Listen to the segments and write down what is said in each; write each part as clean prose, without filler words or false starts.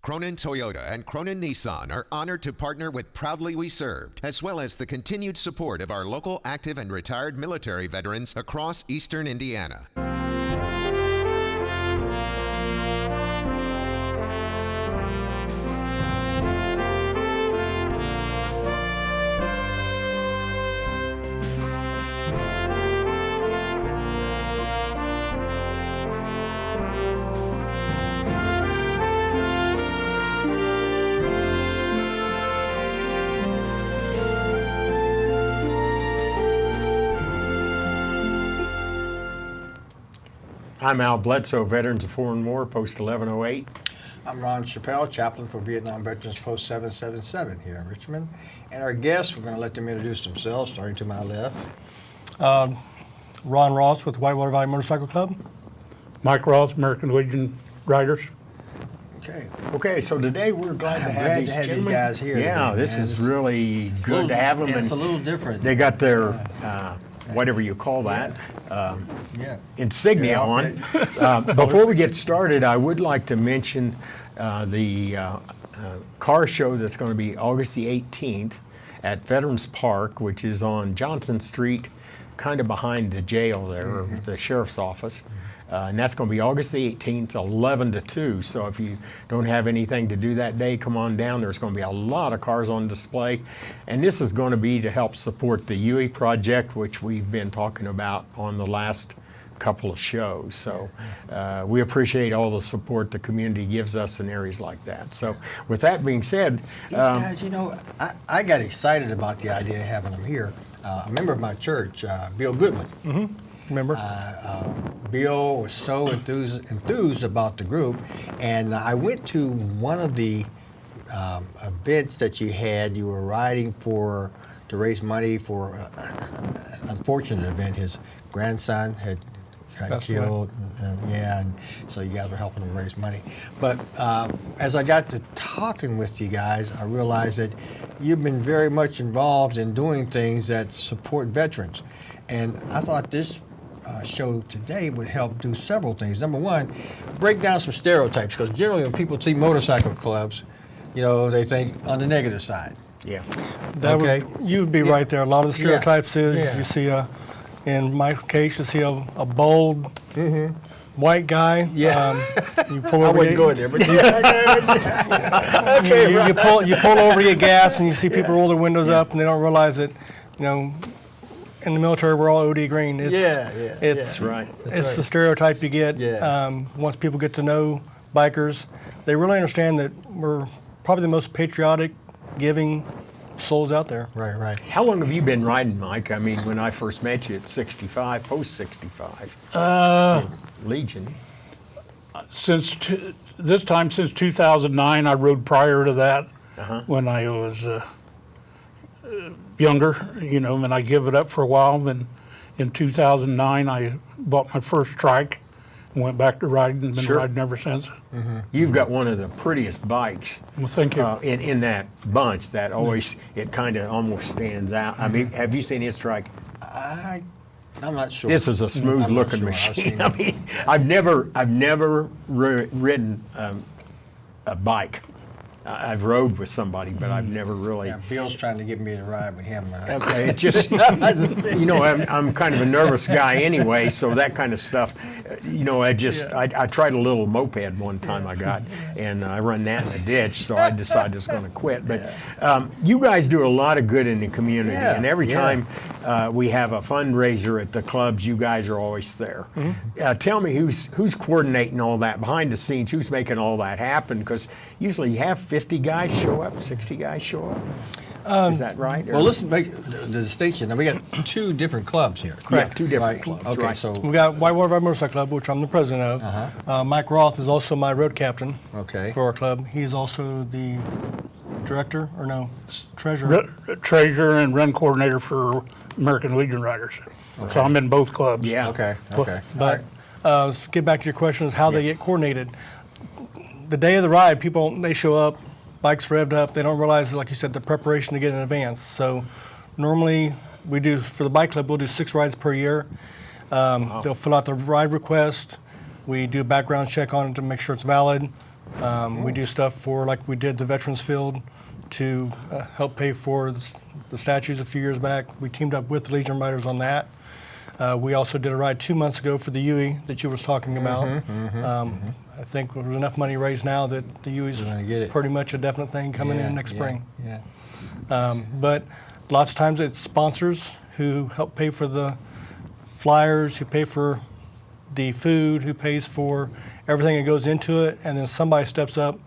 Cronin Toyota and Cronin Nissan are honored to partner with Proudly We Served, as well as the continued support of our local active and retired military veterans across eastern Indiana. I'm Al Bledsoe, Veterans of Foreign War, Post 1108. I'm Ron Chappelle, Chaplain for Vietnam Veterans Post 777 here in Richmond. And our guests, we're going to let them introduce themselves, starting to my left. Ron Ross with Whitewater Valley Motorcycle Club. Mike Ross, American Legion Riders. Okay, so today we're glad to have these guys here. Yeah, today, this is really good to have them. Yeah, it's a and little different. They got their, whatever you call that, insignia on. Before we get started, I would like to mention the car show that's going to be August the 18th at Veterans Park, which is on Johnson Street, kind of behind the jail there, or the sheriff's office. And that's going to be August the 18th, 11 to 2. So if you don't have anything to do that day, come on down. There's going to be a lot of cars on display. And this is going to be to help support the UE project, which we've been talking about on the last couple of shows. So we appreciate all the support the community gives us in areas like that. So with that being said, these guys, you know, I got excited about the idea of having them here. A member of my church, Bill Goodwin. Mm-hmm. Remember? Bill was so enthused about the group, and I went to one of the events that you had. You were riding to raise money for an unfortunate event. His grandson had got killed, and so you guys were helping him raise money. But as I got to talking with you guys, I realized that you've been very much involved in doing things that support veterans, and I thought this show today would help do several things. Number one, break down some stereotypes, because generally when people see motorcycle clubs, you know, they think on the negative side. yeah. You'd be right there. A lot of the stereotypes is you see in my case, you see a bold white guy. Yeah. You pull over I wouldn't go there, but you pull over your gas and you see people roll their windows up and they don't realize that, you know, in the military, we're all OD green. That's right. It's the stereotype you get. Yeah. Once people get to know bikers, they really understand that we're probably the most patriotic, giving souls out there. Right. How long have you been riding, Mike? I mean, when I first met you at 65, post 65, Legion. Since 2009. I rode prior to that when I was younger, you know, and I give it up for a while. Then in 2009, I bought my first trike and went back to riding and been riding ever since. You've got one of the prettiest bikes. Well, thank you. In that bunch that always, it kind of almost stands out. I mean, have you seen his trike? I'm not sure. This is a smooth looking machine. I mean, I've never ridden a bike. I've rode with somebody, but I've never really. Yeah, Bill's trying to get me to ride with him. It just, you know, I'm kind of a nervous guy anyway, so that kind of stuff, you know, I tried a little moped one time I got, and I run that in a ditch, so I decided I was going to quit. But you guys do a lot of good in the community, and every time we have a fundraiser at the clubs, you guys are always there. Tell me who's coordinating all that behind the scenes, who's making all that happen, because usually you have 50 guys show up, 60 guys show up. Is that right? Well, let's make the distinction. Now, we got two different clubs here. Correct. Yeah, two different clubs. Okay, right. We got Whitewater Valley Motorcycle Club, which I'm the president of. Mike Roth is also my road captain for our club. He's also the director, or no, treasurer. Treasurer and run coordinator for American Legion Riders. So I'm in both clubs. Yeah. Okay. But let's get back to your questions, how they get coordinated. The day of the ride, they show up, bikes revved up. They don't realize, like you said, the preparation to get in advance. So normally we do, for the bike club, we'll do 6 rides per year. They'll fill out the ride request. We do a background check on it to make sure it's valid. We do stuff for, like we did the Veterans Field to help pay for the statues a few years back. We teamed up with the Legion Riders on that. We also did a ride 2 months ago for the UE that you was talking about. I think there's enough money raised now that the UE's pretty much a definite thing coming in next spring. But lots of times it's sponsors who help pay for the flyers, who pay for the food, who pays for everything that goes into it, and then somebody steps up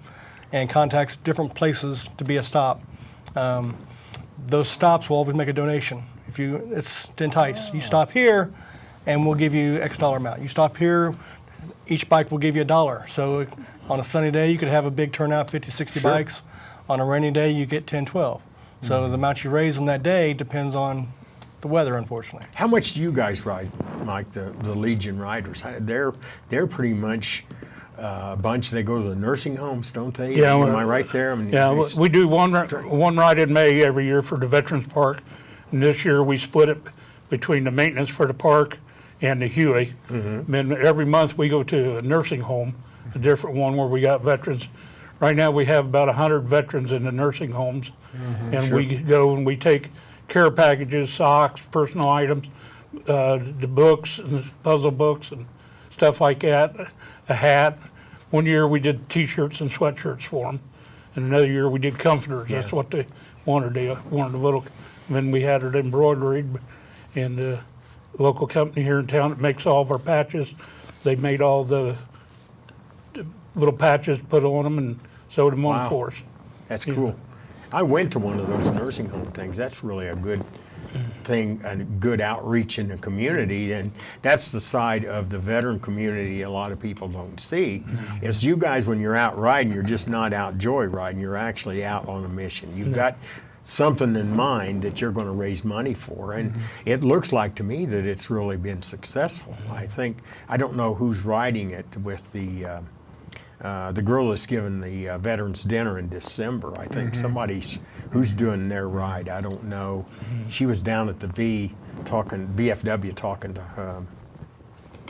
and contacts different places to be a stop. Those stops will always make a donation. It's to entice. You stop here, and we'll give you X dollar amount. You stop here, each bike will give you $1. So on a sunny day, you could have a big turnout, 50, 60 bikes. On a rainy day, you get 10, 12. So the amount you raise on that day depends on the weather, unfortunately. How much do you guys ride, Mike, the Legion Riders? They're pretty much a bunch. They go to the nursing homes, don't they? Yeah. Am I right there? I mean, We do one ride in May every year for the Veterans Park. And this year we split it between the maintenance for the park and the Huey. And then every month we go to a nursing home, a different one where we got veterans. Right now we have about 100 veterans in the nursing homes. And we go and we take care packages, socks, personal items, the books and the puzzle books and stuff like that, a hat. One year we did T-shirts and sweatshirts for them. And another year we did comforters. That's what they wanted. They wanted a little. And then we had it embroidered, and the local company here in town that makes all of our patches, they made all the little patches, put on them, and sewed them on for us. That's cool. I went to one of those nursing home things. That's really a good thing, a good outreach in the community, and that's the side of the veteran community a lot of people don't see. Is you guys, when you're out riding, you're just not out joyriding, you're actually out on a mission. You've got something in mind that you're going to raise money for, and it looks like to me that it's really been successful. I don't know who's riding it with the girl that's giving the veterans dinner in December. I think somebody's who's doing their ride. I don't know. She was down at the VFW talking to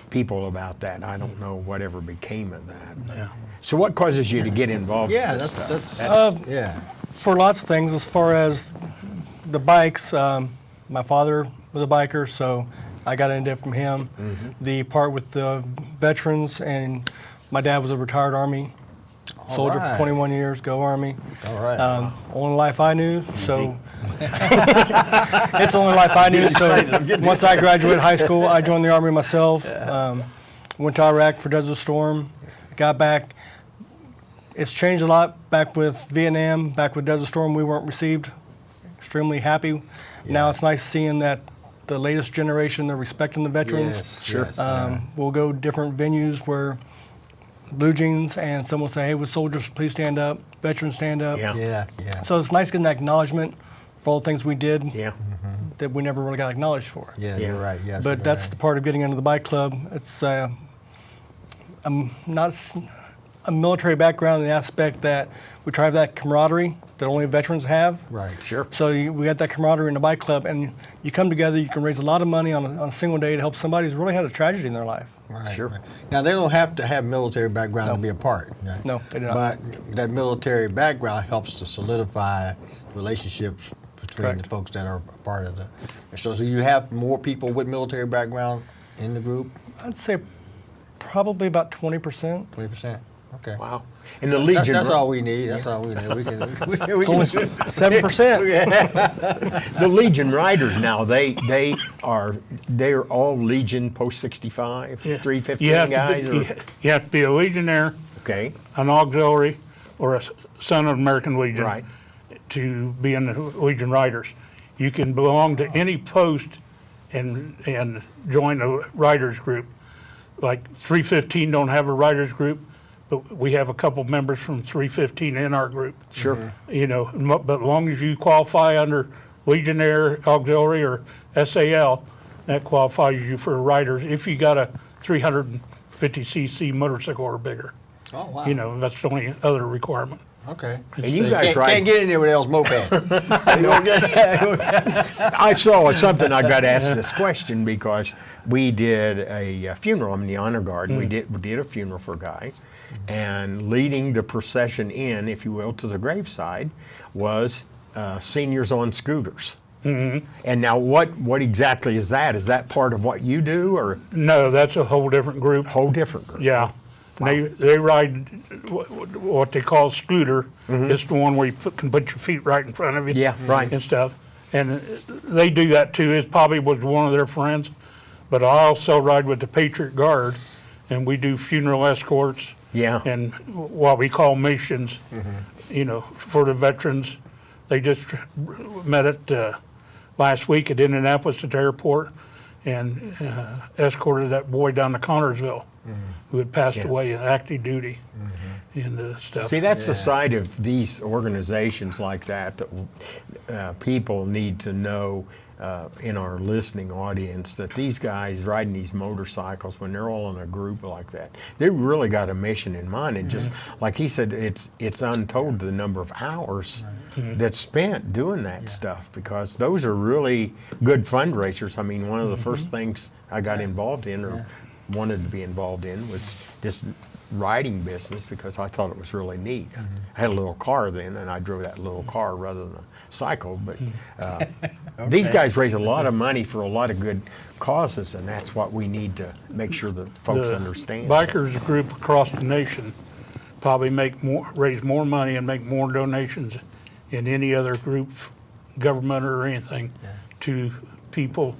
people about that. I don't know whatever became of that. Yeah. So what causes you to get involved in this stuff? For lots of things, as far as the bikes, my father was a biker, so I got into it from him. The part with the veterans, and my dad was a retired Army soldier for 21 years, go Army. All right. Only life I knew, so it's the only life I knew. So once I graduated high school, I joined the Army myself. Went to Iraq for Desert Storm, got back. It's changed a lot back with Vietnam, back with Desert Storm. We weren't received extremely happy. Now it's nice seeing that the latest generation, they're respecting the veterans. We'll go different venues where blue jeans and someone will say, hey, would soldiers please stand up, veterans stand up. So it's nice getting that acknowledgement for all the things we did that we never really got acknowledged for. You're right. But that's the part of getting into the bike club. It's not a military background in the aspect that we try to have that camaraderie that only veterans have. So we got that camaraderie in the bike club, and you come together, you can raise a lot of money on a single day to help somebody who's really had a tragedy in their life. Now, they don't have to have military background to be a part. No, they do not. But that military background helps to solidify relationships between the folks that are a part of the. So you have more people with military background in the group? I'd say probably about 20%. 20%. Okay. Wow. And the Legion. That's all we need. That's all we need. We can. It's only 7%. The Legion Riders now, they are all Legion post 65, 315 guys? You have to be a Legionnaire, an auxiliary, or a son of American Legion to be in the Legion Riders. You can belong to any post and join a riders group. Like 315 don't have a riders group, but we have a couple members from 315 in our group. You know, but as long as you qualify under Legionnaire, Auxiliary, or SAL, that qualifies you for riders if you got a 350cc motorcycle or bigger. Oh, wow. You know, that's the only other requirement. Okay. And you guys can't get in there with L's moped. I saw something. I got asked this question because we did a funeral. I'm in the honor guard. We did a funeral for a guy, and leading the procession in, if you will, to the graveside was seniors on scooters. And now what exactly is that? Is that part of what you do, or No, that's a whole different group. whole different group? Yeah. They ride what they call scooter. It's the one where you can put your feet right in front of you. Yeah, right. And stuff. And they do that too. It probably was one of their friends. But I also ride with the Patriot Guard, and we do funeral escorts. Yeah. And what we call missions, for the veterans. They just met at last week at Indianapolis at the airport and escorted that boy down to Connorsville who had passed away in active duty and stuff. See, that's the side of these organizations like that people need to know in our listening audience, that these guys riding these motorcycles, when they're all in a group like that, they really got a mission in mind. And just like he said, it's untold the number of hours that's spent doing that stuff, because those are really good fundraisers. I mean, one of the first things I got involved in, or wanted to be involved in, was this riding business, because I thought it was really neat. I had a little car then, and I drove that little car rather than a cycle. But these guys raise a lot of money for a lot of good causes, and that's what we need to make sure that folks The understand. Bikers group across the nation probably raise more money and make more donations than any other group, government or anything, to people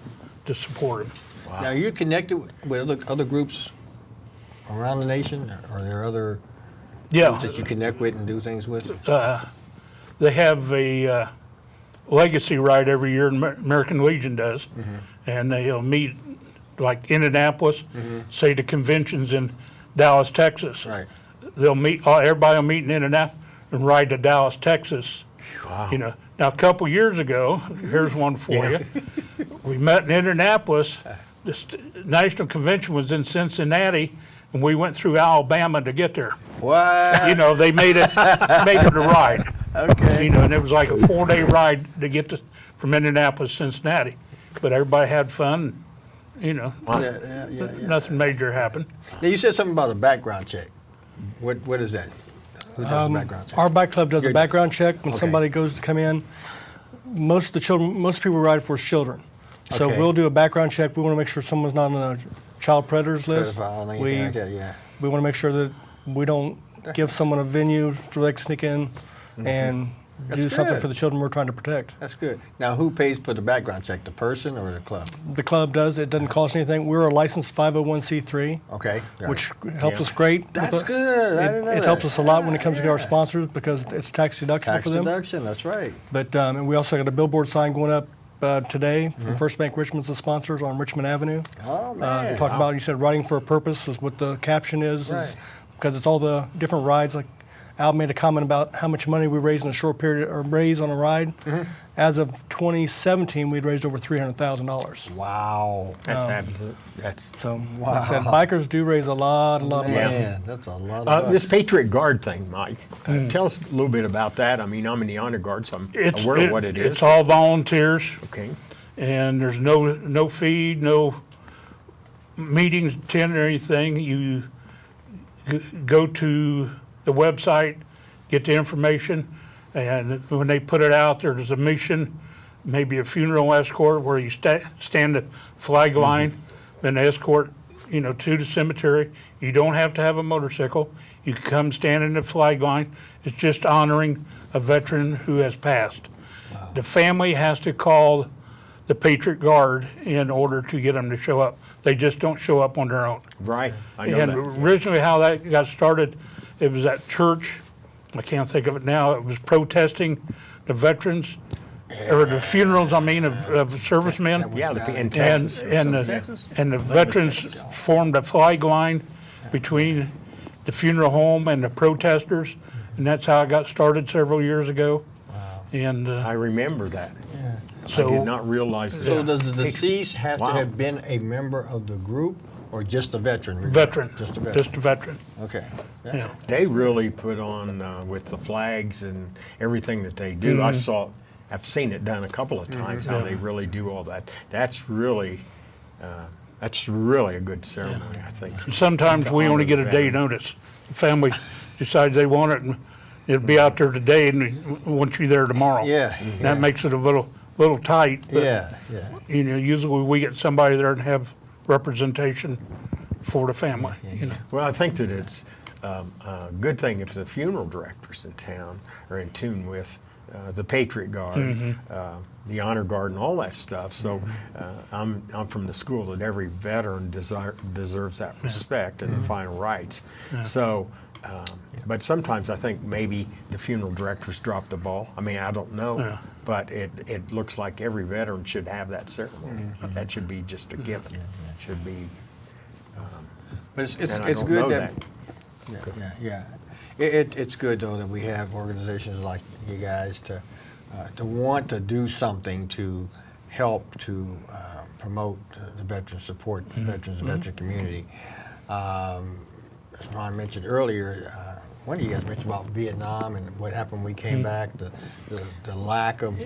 to support them. Now, you're connected with other groups around the nation? Are there other groups that you connect with and do things with? They have a legacy ride every year, American Legion does, and they'll meet like Indianapolis, say the convention's in Dallas, Texas. Right. They'll meet, everybody will meet in Indianapolis and ride to Dallas, Texas. Wow. Now a couple years ago, here's one for you. We met in Indianapolis. The national convention was in Cincinnati, and we went through Alabama to get there. What? They made it a ride. Okay. And it was like a 4-day ride to get from Indianapolis to Cincinnati. But everybody had fun. Nothing major happened. Now, you said something about a background check. What is that? Who does a background check? Our bike club does a Your- background check when Okay. somebody goes to come in. Most people we ride for is children. So Okay. we'll do a background check. We want to make sure someone's not on a child predators list. Pedophile, anything like that, yeah. We want to make sure that we don't give someone a venue so they can sneak in and do That's something good. for the children we're trying to protect. That's good. Now, who pays for the background check, the person or the club? The club does. It doesn't cost anything. We're a licensed 501c3, Okay. got which it. helps us great. That's good. I didn't know It that. helps us a lot when it comes to our sponsors because it's tax deductible Tax for them. deduction, that's right. But and we also got a billboard sign going up today from First Bank Richmond's the sponsors on Richmond Avenue. Oh, man. Talk about, you said riding for a purpose is what the caption is Right. because it's all the different rides. Like Al made a comment about how much money we raise in a short period or raise on a ride. As of 2017, we'd raised over $300,000. Wow. That's absolute. That's So like I said, bikers do raise a lot of money. Man, that's a lot of this bucks. Patriot Guard thing, Mike. Tell us a little bit about that. I mean, I'm in the honor guard, so I'm It's aware of what it is. It's all volunteers, Okay. and there's no fee, no meetings attended or anything. You go to the website, get the information, and when they put it out there, there's a mission, maybe a funeral escort where you stand the flag line, then escort, to the cemetery. You don't have to have a motorcycle. You can come stand in the flag line. It's just honoring a veteran who has passed. The family has to call the Patriot Guard in order to get them to show up. They just don't show up on their own. Right. I know And that. originally how that got started, it was at church, I can't think of it now, it was protesting the veterans, or the funerals, of servicemen. Yeah, in And, Texas. or and, something. the veterans formed a flag line between the funeral home and the protesters, and that's how it got started several years ago. And I remember that. I so did not realize that. So does the deceased have Wow. to have been a member of the group or just a veteran? veteran, Just a veteran. just a veteran, Okay. yeah. They really put on with the flags and everything that they do. I've seen it done a couple of times how they really do all that. That's really That's really a good ceremony, I think. Sometimes To we only honor get a the day veteran. notice. The family decides they want it, and it'll be out there today, and want you there tomorrow. Yeah, And yeah. that makes it a little tight. But, Yeah, yeah. usually we get somebody there and have representation for the family. Well, I think that it's a good thing if the funeral directors in town are in tune with the Patriot Guard, the Honor Guard, and all that stuff. So I'm from the school that every veteran deserves that respect and the final rights. So, but sometimes I think maybe the funeral directors drop the ball. I mean, I don't know, Yeah. but it looks like every veteran should have that ceremony. That should be just a given. It should be. But And I it's don't good know that. Yeah. It's good though that we have organizations like you guys to want to do something to help to promote the veteran support, veterans, and veteran community. As Ron mentioned earlier, one of you guys mentioned about Vietnam and what happened when we came back, the lack of.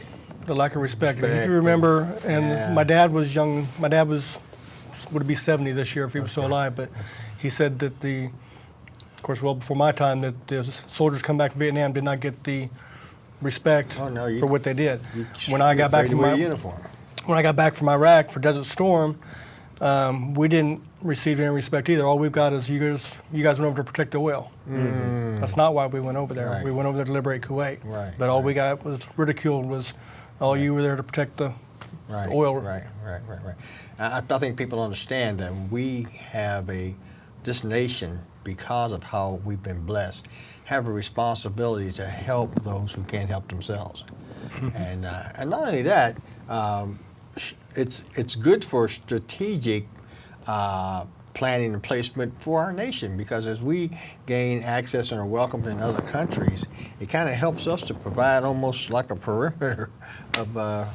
The lack of respect. If Respect you remember, and yeah. my dad was young. My dad would be 70 this year if he was still alive. But he said that of course, well before my time, that the soldiers come back from Vietnam did not get the respect Oh, no, for what they did. When you're I got back afraid to from wear my a uniform. when I got back from Iraq for Desert Storm, we didn't receive any respect either. All we've got is you guys went over to protect the oil. That's not why we went over there. Right. We went over there to liberate Kuwait. Right, But all right. we got was ridiculed was, oh, you were there to protect the Right, oil. Right. I think people understand that we have this nation, because of how we've been blessed, have a responsibility to help those who can't help themselves. And not only that, it's good for strategic planning and placement for our nation, because as we gain access and are welcomed in other countries, it kind of helps us to provide almost like a perimeter of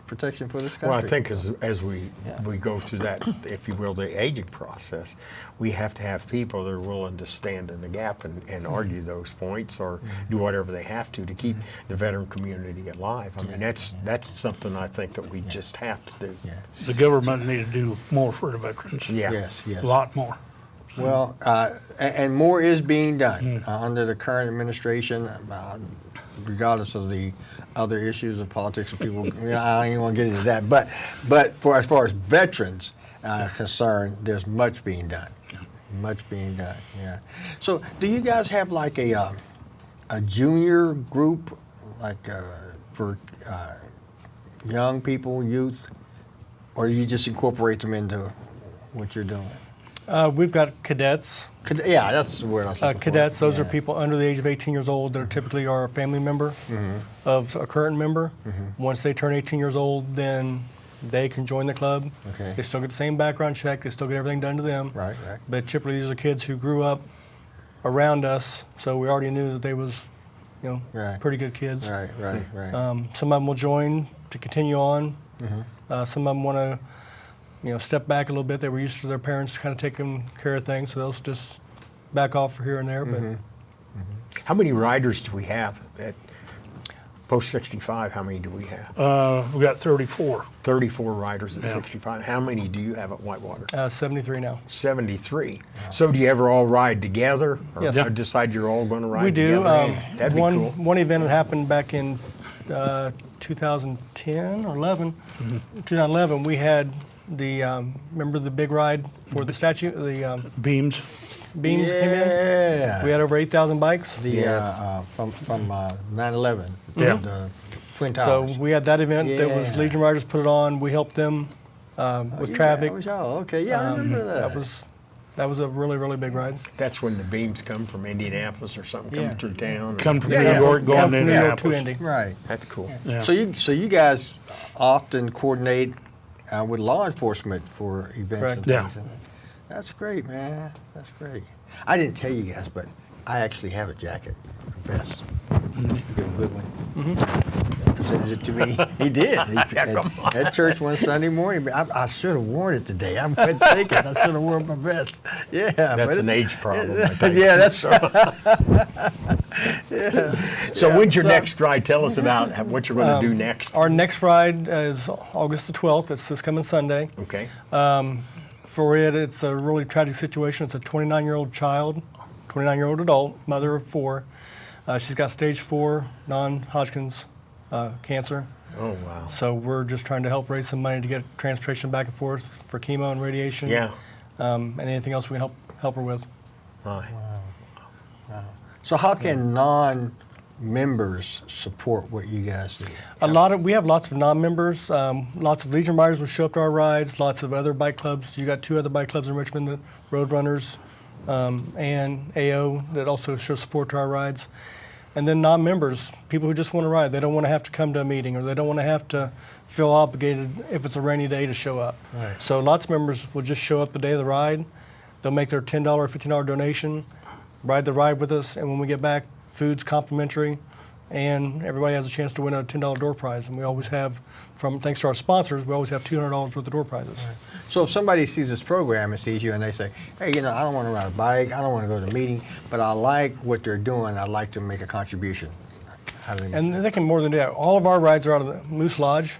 protection for this country. Well, I think as we Yeah. go through that, if you will, the aging process, we have to have people that are willing to stand in the gap and argue those points or do whatever they have to keep the veteran community alive. I mean, that's something I think that we just have to do. Yeah. The government need to do more for the veterans. Yeah. Yes, yes. A lot more. Well, and more is being done under the current administration, regardless of the other issues of politics and people. I don't even want to get into that. But as far as veterans concerned, there's much being done. Much being done. Yeah. So, do you guys have like a junior group, like for young people, youth, or do you just incorporate them into what you're doing? We've got cadets. Yeah, that's the word I was looking for. Cadets, those are Yeah. people under the age of 18 years old that are typically are a family member of a current member. Once they turn 18 years old, then they can join the club. Okay. They still get the same background check. They still get everything done to them. Right. But typically these are kids who grew up around us, so we already knew that they was, Right. pretty good kids. Right. Some of them will join to continue on. Mm-hmm. Some of them want to, step back a little bit. They were used to their parents kind of taking care of things, so they'll just back off for here and there. Mm-hmm. But How many riders do we have at post 65? How many do we have? We got 34. 34 riders at Yeah. 65. How many do you have at Whitewater? 73 now. 73. So do you ever all ride together, or Yes. decide you're all going to ride We do. together? That'd be cool. One event that happened back in 2010 or 11. 2011, we had the remember the big ride for the statue, the Beams. beams came in. Yeah. We had over 8,000 bikes. From 9/11. Yeah. The Twin So Towers. we had that event that was Yeah. Legion Riders put it on. We helped them with traffic. That was y'all. Okay. Yeah, I remember that. That was a really, really big ride. That's when the beams come from Indianapolis or something, coming Yeah. through town. Come from Yeah, New yeah, York, from- going Yeah, to from New York to Indianapolis. Indy. Right. That's cool. Yeah. So you guys often coordinate with law enforcement for events and Correct. things. That's great, man. That's great. I didn't tell you guys, but I actually have a jacket, a vest. Real good one. Presented it to me. He did. At church one Sunday morning. I should have worn it today. I'm thinking I should have worn my vest. Yeah. That's an age problem, I think. Yeah, that's So when's your next ride? Tell us about what you're going to do next. Our next ride is August the 12th. It's this coming Sunday. Okay. For it, it's a really tragic situation. It's a 29-year-old child, 29-year-old adult, mother of 4. She's got stage 4 non-Hodgkin's cancer. Oh, wow. So we're just trying to help raise some money to get transportation back and forth for chemo and radiation. Yeah. And anything else we can help her with. Right. So how can non-members support what you guys do? We have lots of non-members. Lots of Legion riders will show up to our rides. Lots of other bike clubs. You got 2 other bike clubs in Richmond, the Road Runners and AO, that also show support to our rides. And then non-members, people who just want to ride. They don't want to have to come to a meeting, or they don't want to have to feel obligated if it's a rainy day to show up. Right. So lots of members will just show up the day of the ride. They'll make their $10 or $15 donation, ride the ride with us, and when we get back, food's complimentary, and everybody has a chance to win a $10 door prize. And we always have, thanks to our sponsors, we always have $200 worth of door prizes. Right. So if somebody sees this program and sees you and they say, hey, I don't want to ride a bike, I don't want to go to the meeting, but I like what they're doing, I'd like to make a contribution. How do they And they can more than do that. All of our rides are out of the Moose Lodge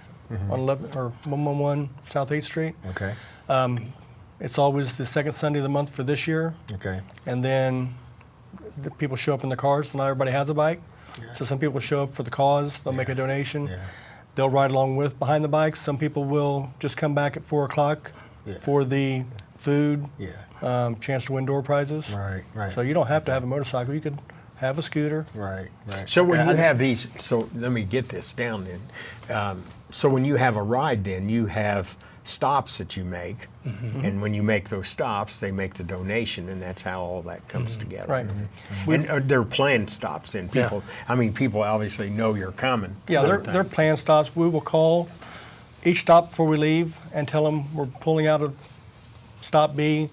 on 111 South 8th Street. Okay, It's always the second Sunday of the month for this year. okay. And then the people show up in the cars, so not everybody has a bike. So some people show up for the cause, they'll make a donation. Yeah. They'll ride along behind the bikes. Some people will just come back at 4 o'clock Yeah. for the food, Yeah, chance to win door prizes. right. So you don't have to have a motorcycle. You could have a scooter. Right. So when you have these, so let me get this down then. So when you have a ride then, you have stops that you make, and when you make those stops, they make the donation, and that's how all that comes together. Right. And they're planned stops, and people, people obviously know you're coming. Yeah, they're planned stops. We will call each stop before we leave and tell them we're pulling out of stop B.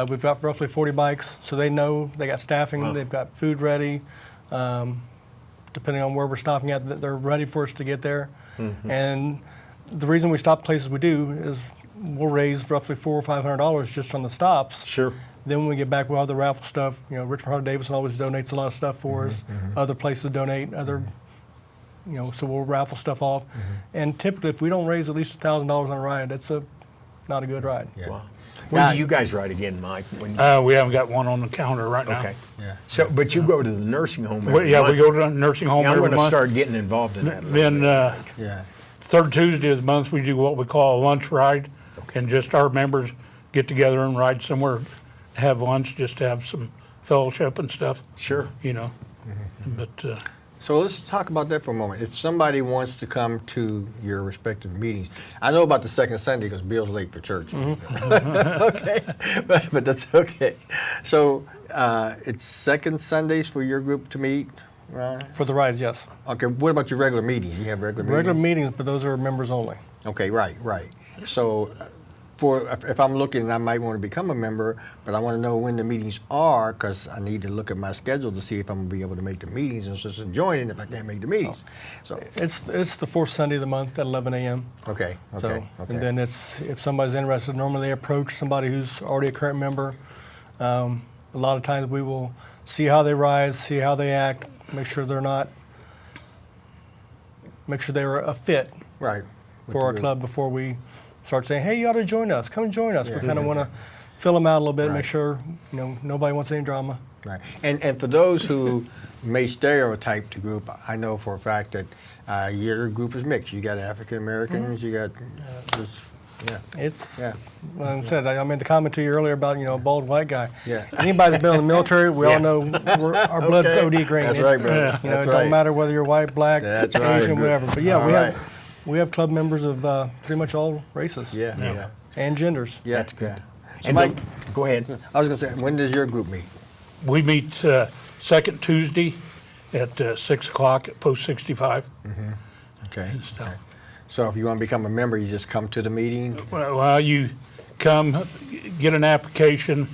We've got roughly 40 bikes, so they know they got staffing, they've got food ready. Depending on where we're stopping at, they're ready for us to get there. And the reason we stop places we do is we'll raise roughly $400 or $500 just on the stops. Sure. Then when we get back, we'll have the raffle stuff. Richmond Harley-Davidson always donates a lot of stuff for us. Other places donate, so we'll raffle stuff off. And typically, if we don't raise at least $1,000 on a ride, that's not a good ride. Yeah. Wow. When do you guys ride again, Mike? When We haven't got one on the calendar right now. okay. Yeah. So, but you go to the nursing home every We month. go to a nursing home Yeah, I'm every going to month. start getting involved in that. a little Then bit. Yeah. third Tuesday of the month, we do what we call a lunch ride, and just our members get together and ride somewhere, have lunch, just to have some fellowship and stuff, Sure. But So let's talk about that for a moment. If somebody wants to come to your respective meetings, I know about the second Sunday because Bill's late for church. Okay, but that's okay. So it's second Sundays for your group to meet, right? For the rides, yes. Okay, what about your regular meetings? You have regular meetings? Regular meetings, but those are members only. Okay, right. So if I'm looking, I might want to become a member, but I want to know when the meetings are because I need to look at my schedule to see if I'm going to be able to make the meetings and just join if I can't make the meetings. So It's the fourth Sunday of the month at 11 a.m. okay. And then if somebody's interested, normally they approach somebody who's already a current member. A lot of times we will see how they ride, see how they act, make sure they're a fit Right. for our club before we start saying, hey, you ought to join us. Come and join us. We kind of want to fill them out a little bit, Right. make sure nobody wants any drama. Right. And for those who may stereotype the group, I know for a fact that your group is mixed. You got African Americans, you got It's, Yeah. like I said, I made the comment to you earlier about, a bald white guy. Yeah. Anybody that's been in the military, we all know our blood's Okay. OD green. That's right, brother. Yeah. That's It right. don't matter whether you're white, black, That's right. Asian, whatever. But yeah, All we have club members of pretty much all races. Yeah. And genders. Yeah. That's good. So And Mike, go ahead. I was going to say, when does your group meet? we meet second Tuesday at 6 o'clock at Post 65 Okay. and stuff. So if you want to become a member, you just come to the meeting? Well, you come, get an application,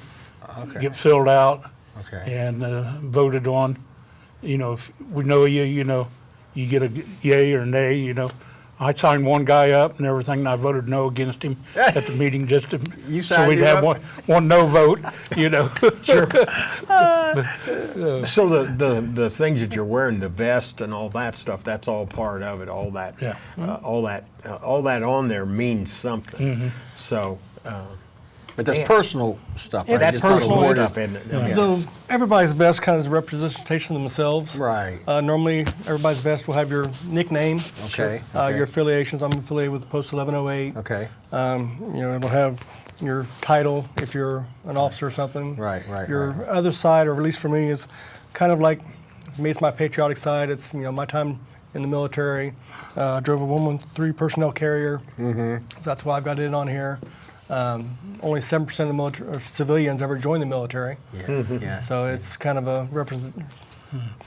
Okay. get filled out, Okay. and voted on. If we know you, you get a yay or nay, I signed one guy up and everything, and I voted no against him at the meeting just to, You so signed we'd him have up? one no vote, Sure. So the things that you're wearing, the vest and all that stuff, that's all part of it. All that, Yeah. all that on there means something. So But that's Man. personal stuff. Right? That's It's not personal awarded. stuff, isn't it? Yeah. Though everybody's vest kind of is a representation of themselves. Right. Normally, everybody's vest will have your nickname, Okay. your affiliations. I'm affiliated with Post 1108. Okay. It'll have your title if you're an officer or something. Right. Your other side, or at least for me, is kind of like, for me, it's my patriotic side. It's my time in the military. I drove a 113 personnel carrier. So that's why I've got it on here. Only 7% of the military, or civilians ever join the military. Yeah. So it's kind of a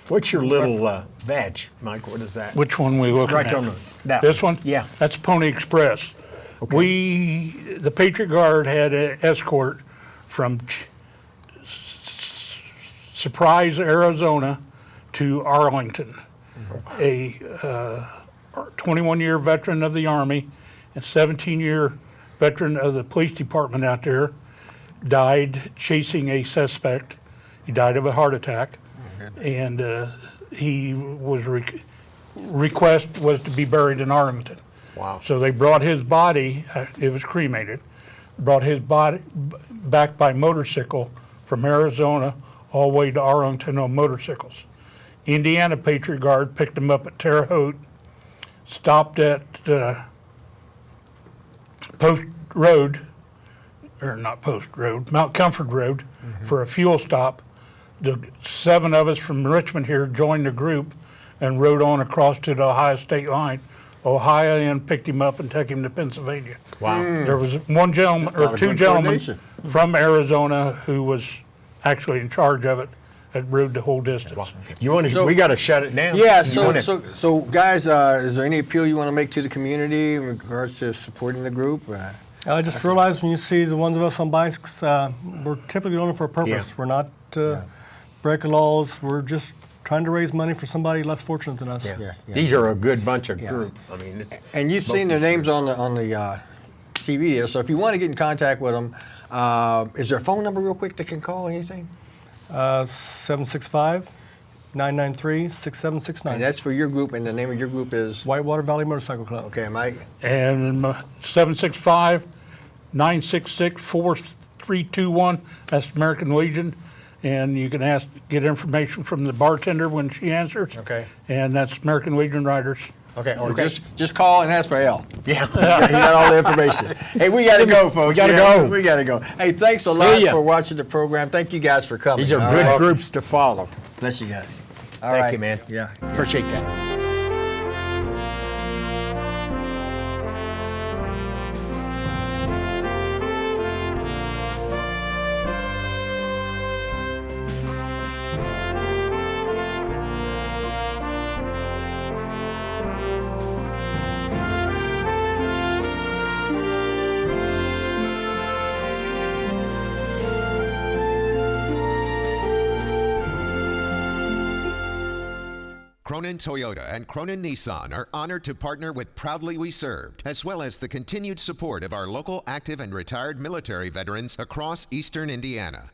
What's your little badge, Mike? What is that? Which one we looking Right at? on that This one? Yeah. That's Pony Express. The Patriot Guard had an escort from Surprise, Arizona to Arlington. A 21-year veteran of the Army and 17-year veteran of the police department out there died chasing a suspect. He died of a heart attack. And he was request was to be buried in Arlington. Wow. So they brought his body, it was cremated, brought his body back by motorcycle from Arizona all the way to Arlington on motorcycles. Indiana Patriot Guard picked him up at Terre Haute, stopped at Post Road, or not Post Road, Mount Comfort Road for a fuel stop. The 7 of us from Richmond here joined the group and rode on across to the Ohio state line. Ohio then picked him up and took him to Pennsylvania. Wow. There was one gentleman, A lot or of 2 good gentlemen coordination. from Arizona who was actually in charge of it, that rode the whole distance. You want to? So- we got to shut it down. Yeah, You wanna- so guys, is there any appeal you want to make to the community in regards to supporting the group? I just realized when you see the ones of us on bikes, we're typically doing it for a purpose. Yeah. We're not breaking laws. We're just trying to raise money for somebody less fortunate than us. Yeah. These are a good bunch of group. I mean, it's And you've both seen their these names groups. on the TV there, so if you want to get in contact with them, is there a phone number real quick that can call, anything? 765-993-6769. And that's for your group, and the name of your group is? Whitewater Valley Motorcycle Club. Okay, Mike? And 765-966-4321, that's the American Legion. And you can get information from the bartender when she answers. Okay. And that's American Legion Riders. Okay, or just call and ask for Al. Yeah. He got all the information. Hey, we got to go, folks. We gotta go. We got to go. Hey, thanks a See lot ya. for watching the program. Thank you guys for coming. These are all good right? groups to follow. Bless you guys. All Thank right. you, man. Yeah. Appreciate that. Cronin Toyota and Cronin Nissan are honored to partner with Proudly We Served, as well as the continued support of our local active and retired military veterans across eastern Indiana.